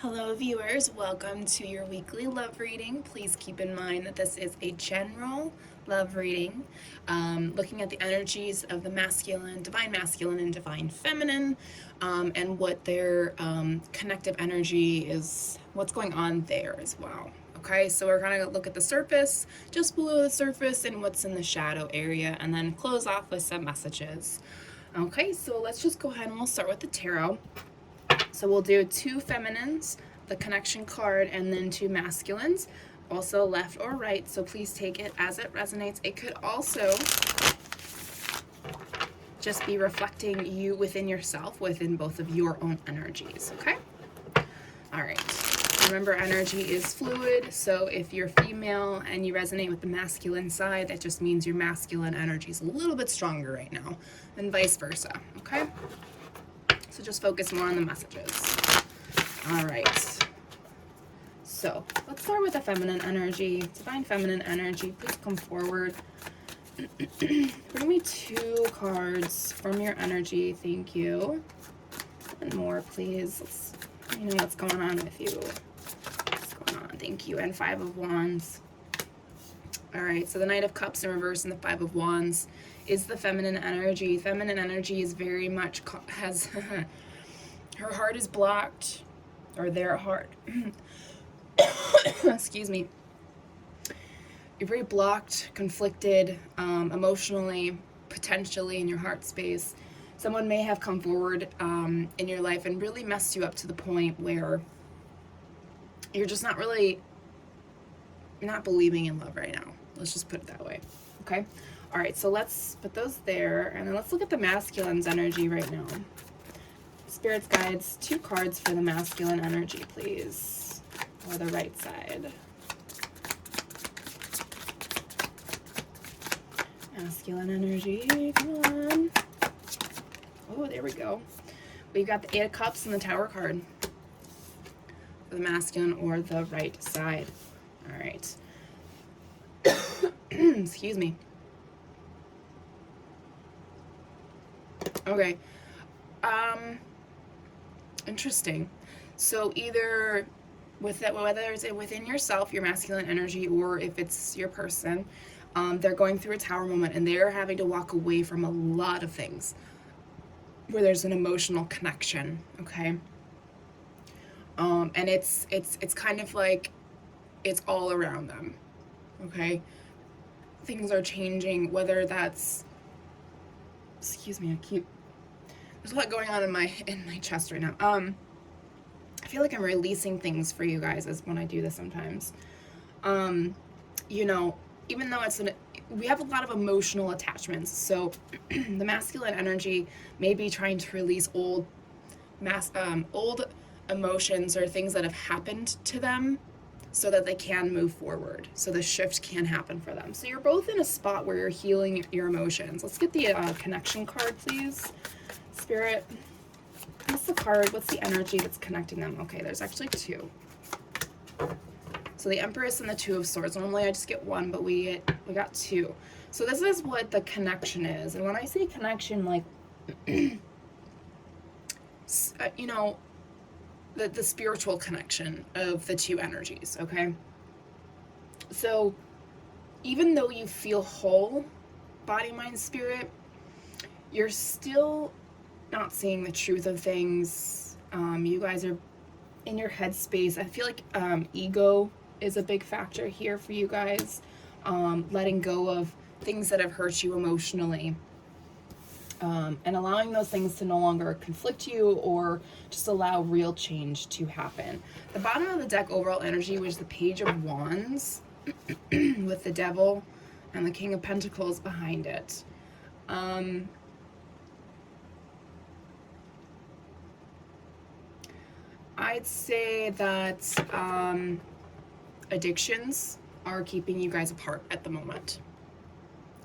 Hello viewers, welcome to your weekly love reading. Please keep in mind that this is a general love reading, looking at the energies of the masculine, and divine feminine, and what their connective energy is, what's going on there as well. Okay, so we're going to look at the surface, just below the surface, and what's in the shadow area, and then close off with some messages. Okay, so let's just go ahead and we'll start with the tarot. So we'll do two feminines, the connection card, and then two masculines, also left or right. So please take it as it resonates. It could also just be reflecting you within yourself, within both of your own energies, okay? All right. Remember, energy is fluid, so if you're female and you resonate with the masculine side, that just means your masculine energy is a little bit stronger right now, and vice versa, okay? So just focus more on the messages. All right. So let's start with the feminine energy. Divine feminine energy, please come forward. Bring me two cards from your energy. Thank you. And more, please. Let me know what's going on with you. What's going on? Thank you. And Five of Wands. All right. So the Knight of Cups in reverse and the Five of Wands is the feminine energy. Feminine energy is very much has her heart is blocked, or their heart. Excuse me. You're very blocked, conflicted, emotionally, potentially in your heart space. Someone may have come forward in your life and really messed you up to the point where you're just not believing in love right now. Let's just put it that way. Okay? All right, so let's put those there, and then let's look at the masculine's energy right now. Spirits, guides, two cards for the masculine energy, please, or the right side. Masculine energy, come on. Oh, there we go. We've got the Eight of Cups and the Tower card for the masculine or the right side. All right. Excuse me. Okay. Interesting. So either with it, whether it's within yourself, your masculine energy, or if it's your person, they're going through a tower moment and they're having to walk away from a lot of things where there's an emotional connection. Okay. And it's kind of like it's all around them. Okay. Things are changing, whether that's, excuse me, there's a lot going on in my chest right now. I feel like I'm releasing things for you guys as when I do this sometimes. You know, even though we have a lot of emotional attachments, so the masculine energy may be trying to release old emotions or things that have happened to them, so that they can move forward, so the shift can happen for them. So you're both in a spot where you're healing your emotions. Let's get the connection card, please. Spirit, what's the card? What's the energy that's connecting them? Okay, there's actually two. So the Empress and the Two of Swords. Normally I just get one, but we got two. So this is what the connection is. And when I say connection, like, you know, the spiritual connection of the two energies, okay? So even though you feel whole, body, mind, spirit, you're still not seeing the truth of things. You guys are in your headspace. I feel like ego is a big factor here for you guys. Letting go of things that have hurt you emotionally. And allowing those things to no longer conflict you, or just allow real change to happen. The bottom of the deck overall energy was the Page of Wands with the Devil and the King of Pentacles behind it. I'd say that addictions are keeping you guys apart at the moment.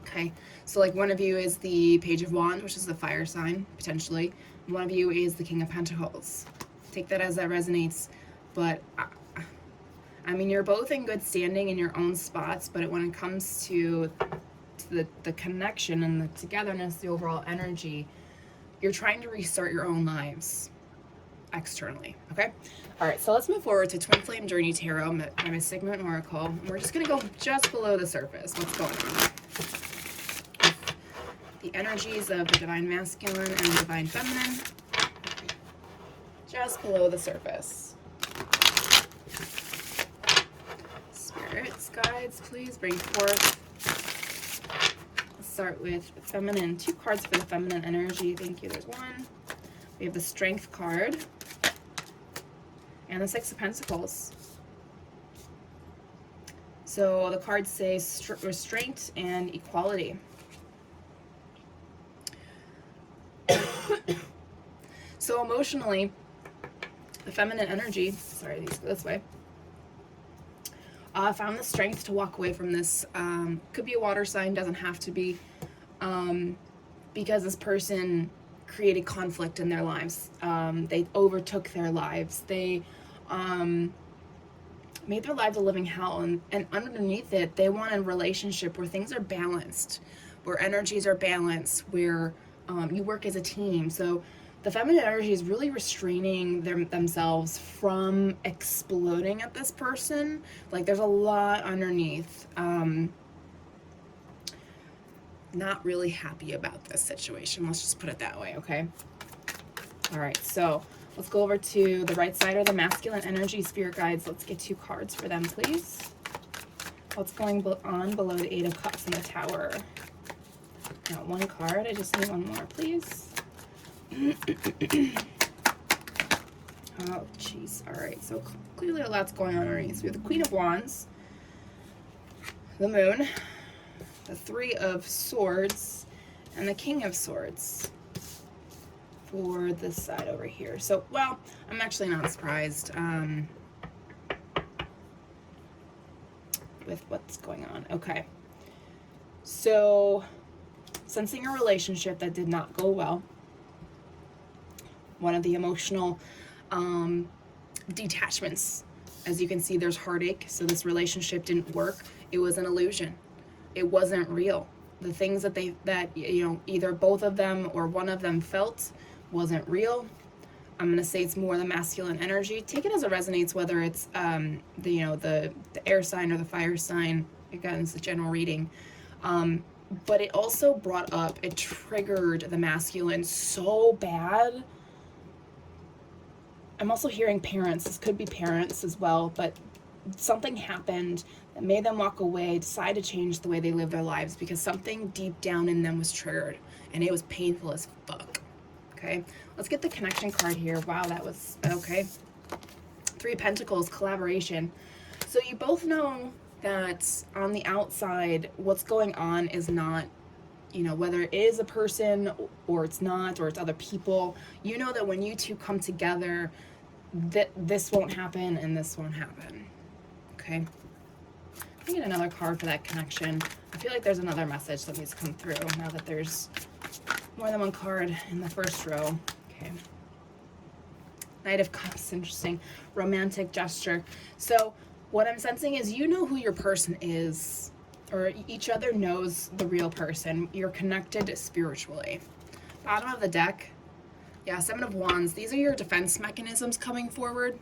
Okay, so like one of you is the Page of Wands, which is the fire sign, potentially. One of you is the King of Pentacles. Take that as that resonates. But, I mean, you're both in good standing in your own spots, but when it comes to the connection and the togetherness, the overall energy, you're trying to restart your own lives. externally, okay? All right, so let's move forward to Twin Flame Journey Tarot by Miss Sigmund Oracle. And we're just gonna go just below the surface. What's going on? The energies of the Divine Masculine and the Divine Feminine. Just below the surface. Spirits, guides, please bring forth. Let's start with feminine. 2 cards for the feminine energy. Thank you. There's 1. We have the Strength card and the 6 of Pentacles. So the cards say restraint and equality. So emotionally, the feminine energy, sorry, these go this way, found the strength to walk away from this. Could be a water sign, doesn't have to be, because this person created conflict in their lives. They overtook their lives. They made their lives a living hell, and underneath it, they want a relationship where things are balanced, where energies are balanced, where you work as a team. So the feminine energy is really restraining themselves from exploding at this person. Like, there's a lot underneath. Not really happy about this situation. Let's just put it that way, okay? All right, so let's go over to the right side, or the masculine energy. Spirit guides, let's get 2 cards for them, please. What's going on below the 8 of Cups and the Tower? Got 1 card. I just need 1 more, please. Oh, jeez. All right, so clearly a lot's going on underneath. So we have the Queen of Wands, the Moon, the 3 of Swords, and the King of Swords for this side over here. So, well, I'm actually not surprised with what's going on. Okay. So, sensing a relationship that did not go well. One of the emotional detachments. As you can see, there's heartache. So this relationship didn't work. It was an illusion. It wasn't real. The things that either both of them or one of them felt wasn't real. I'm going to say it's more the masculine energy. Take it as it resonates, whether it's the air sign or the fire sign. Again, it's a general reading. But it also it triggered the masculine so bad. I'm also hearing parents. This could be parents as well, but something happened that made them walk away, decide to change the way they live their lives because something deep down in them was triggered, and it was painful as fuck. Okay, let's get the connection card here. Wow, that was okay. 3 of Pentacles, collaboration. So you both know that on the outside, what's going on is not, whether it is a person or it's not, or it's other people, you know that when you two come together, that this won't happen and this won't happen. Okay. Let me get another card for that connection. I feel like there's another message that needs to come through now that there's more than 1 card in the first row. Okay. Knight of Cups, interesting. Romantic gesture. So what I'm sensing is you know who your person is, or each other knows the real person. You're connected spiritually. Bottom of the deck. Yeah, 7 of Wands. These are your defense mechanisms coming forward.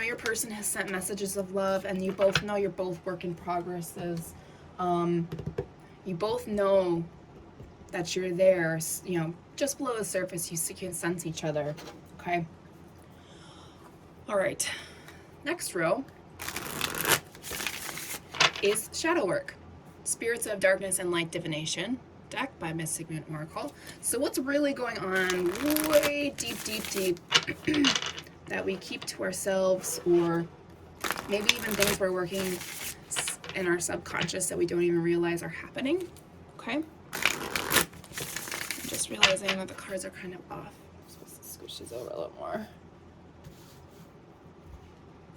Your person has sent messages of love, and you both know you're both work in progresses. You both know that you're there, just below the surface. You can sense each other, okay? All right, next row is Shadow Work, Spirits of Darkness and Light Divination deck by Miss Sigmund Oracle. So what's really going on way deep that we keep to ourselves, or maybe even things we're working in our subconscious that we don't even realize are happening, okay? I'm just realizing that the cards are kind of off. I'm supposed to squish these over a little more.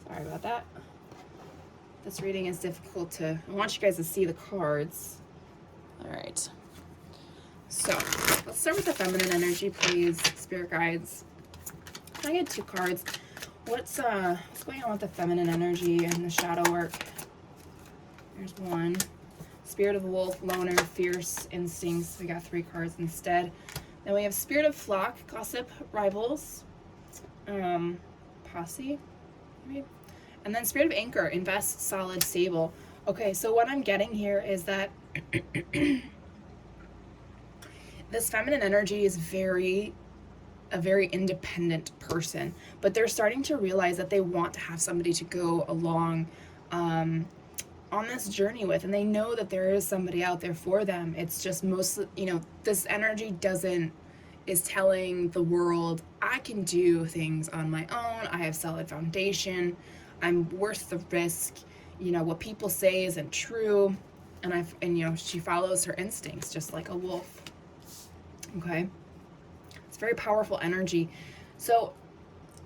Sorry about that. This reading is difficult I want you guys to see the cards. All right. So let's start with the feminine energy, please, spirit guides. Can I get 2 cards? What's going on with the feminine energy and the shadow work? There's 1. Spirit of the wolf, loner, fierce instincts. We got 3 cards instead. Then we have spirit of flock, gossip, rivals, posse, maybe. And then spirit of anchor, invest, solid, stable. Okay, so what I'm getting here is that this feminine energy is a very independent person, but they're starting to realize that they want to have somebody to go along on this journey with, and they know that there is somebody out there for them. It's just mostly, this energy is telling the world, I can do things on my own. I have solid foundation. I'm worth the risk. What people say isn't true. And she follows her instincts just like a wolf. Okay. It's very powerful energy. So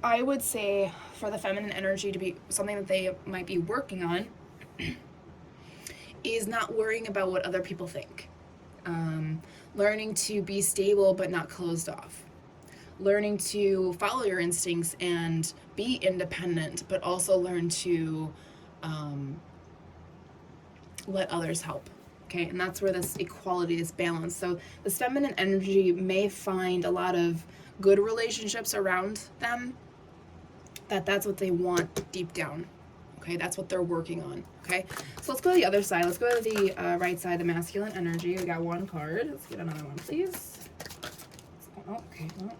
I would say for the feminine energy to be something that they might be working on is not worrying about what other people think. Learning to be stable but not closed off. Learning to follow your instincts and be independent, but also learn to let others help. Okay, and that's where this equality is balanced. So this feminine energy may find a lot of good relationships around them, that's what they want deep down. Okay, that's what they're working on. Okay, so let's go to the other side. Let's go to the right side, the masculine energy. We got one card. Let's get another one, please. Oh, okay. Well,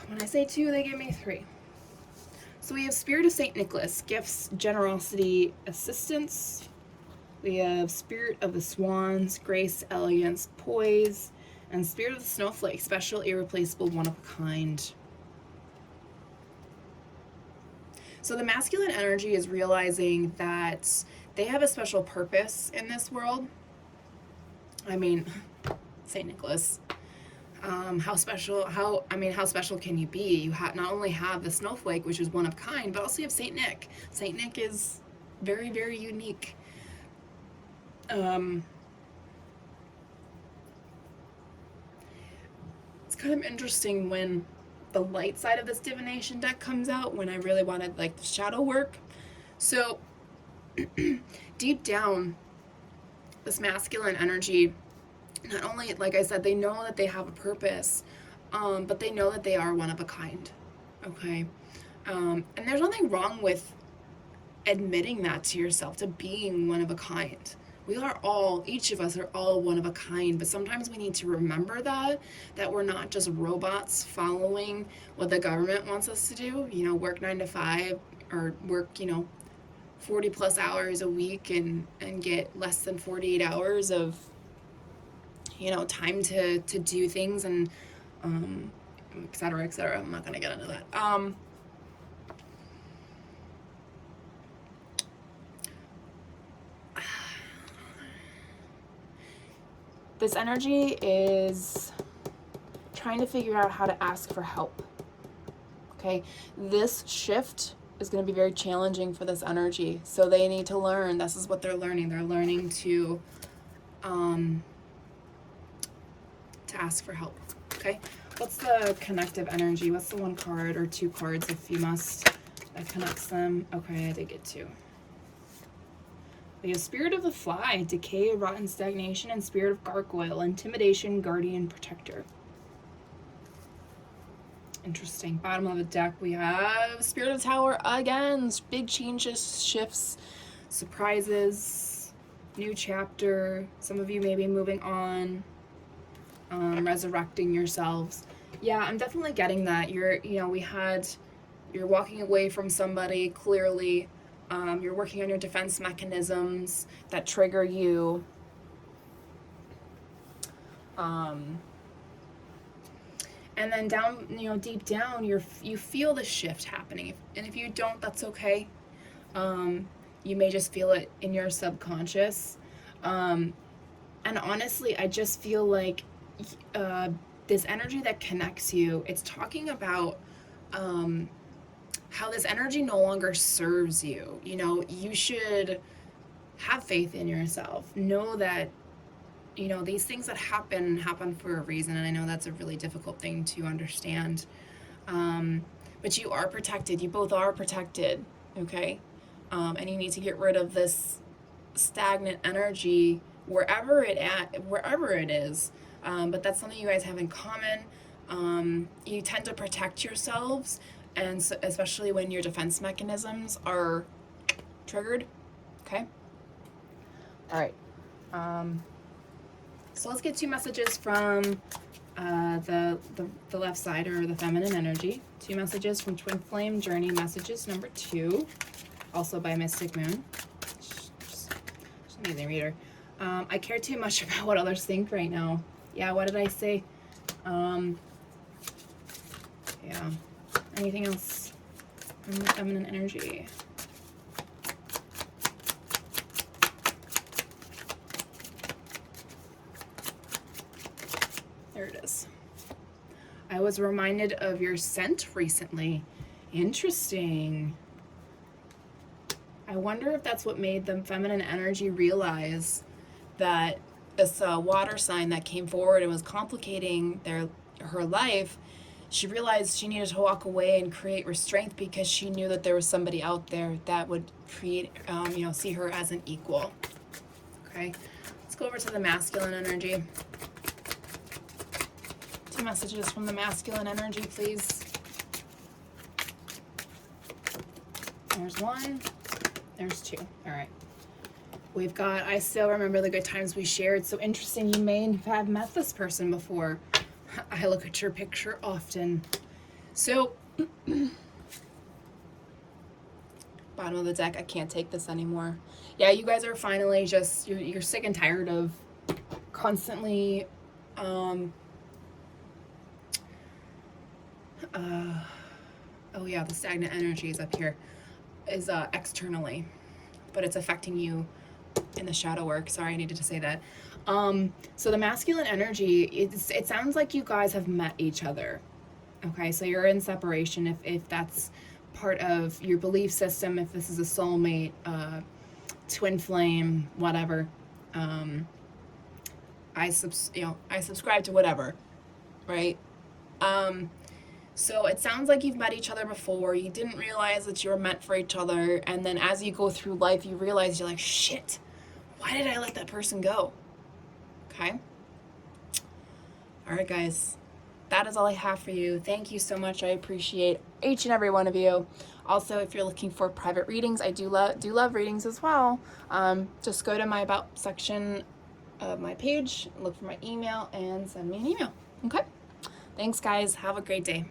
when I say two, they give me three. So we have Spirit of St. Nicholas, gifts, generosity, assistance. We have Spirit of the Swans, grace, elegance, poise. And Spirit of the Snowflake, special, irreplaceable, one of a kind. So the masculine energy is realizing that they have a special purpose in this world. I mean, St. Nicholas. How special can you be? You not only have the snowflake, which is one of kind, but also you have St. Nick. St. Nick is very, very unique. It's kind of interesting when the light side of this divination deck comes out, when I really wanted like the shadow work. So deep down, this masculine energy, not only, like I said, they know that they have a purpose, but they know that they are one of a kind. Okay, and there's nothing wrong with admitting that to yourself, to being one of a kind. We are all, each of us are all one of a kind, but sometimes we need to remember that we're not just robots following what the government wants us to do, work 9 to 5 or work, 40 plus hours a week and get less than 48 hours of, time to do things and, et cetera, et cetera. I'm not going to get into that. This energy is trying to figure out how to ask for help. Okay, this shift is going to be very challenging for this energy. So they need to learn. This is what they're learning. They're learning to ask for help. Okay, what's the connective energy? What's the one card or two cards, if you must, that connects them? Okay, I did get two. We have Spirit of the Fly, decay, rotten, stagnation, and Spirit of Gargoyle, intimidation, guardian, protector. Interesting. Bottom of the deck, we have Spirit of the Tower again. Big changes, shifts, surprises, new chapter. Some of you may be moving on, resurrecting yourselves. Yeah, I'm definitely getting that. You're walking away from somebody, clearly. You're working on your defense mechanisms that trigger you. And then down, deep down, you feel the shift happening. And if you don't, that's okay. You may just feel it in your subconscious. And honestly, I just feel like this energy that connects you, it's talking about how this energy no longer serves you. You should have faith in yourself. Know that, these things that happen for a reason. And I know that's a really difficult thing to understand. But you are protected. You both are protected, okay? And you need to get rid of this stagnant energy wherever it is. but that's something you guys have in common. You tend to protect yourselves, and so, especially when your defense mechanisms are triggered. Okay. All right. So let's get 2 messages from the left side, or the feminine energy. 2 messages from Twin Flame Journey Messages number 2, also by Mystic Moon. Just amazing reader. I care too much about what others think right now. Yeah, what did I say? Yeah. Anything else from the feminine energy? There it is. I was reminded of your scent recently. Interesting. I wonder if that's what made the feminine energy realize that this water sign that came forward and was complicating her life, she realized she needed to walk away and create restraint, because she knew that there was somebody out there that would create, see her as an equal. Okay, let's go over to the masculine energy. 2 messages from the masculine energy, please. There's 1. There's 2. All right. We've got, I still remember the good times we shared. So interesting, you may have met this person before. I look at your picture often. So, bottom of the deck, I can't take this anymore. Yeah, you guys are finally just, you're sick and tired of constantly, oh yeah, the stagnant energy is up here, is externally, but it's affecting you in the shadow work. Sorry, I needed to say that. So the masculine energy, it sounds like you guys have met each other. Okay, so you're in separation, if that's part of your belief system, if this is a soulmate, twin flame, whatever. I subscribe to whatever, right? So it sounds like you've met each other before. You didn't realize that you were meant for each other, and then as you go through life, you realize you're like, shit, why did I let that person go? Okay? All right, guys. That is all I have for you. Thank you so much. I appreciate each and every one of you. Also, if you're looking for private readings, I do love readings as well. Just go to my About section of my page, look for my email, and send me an email. Okay? Thanks, guys. Have a great day.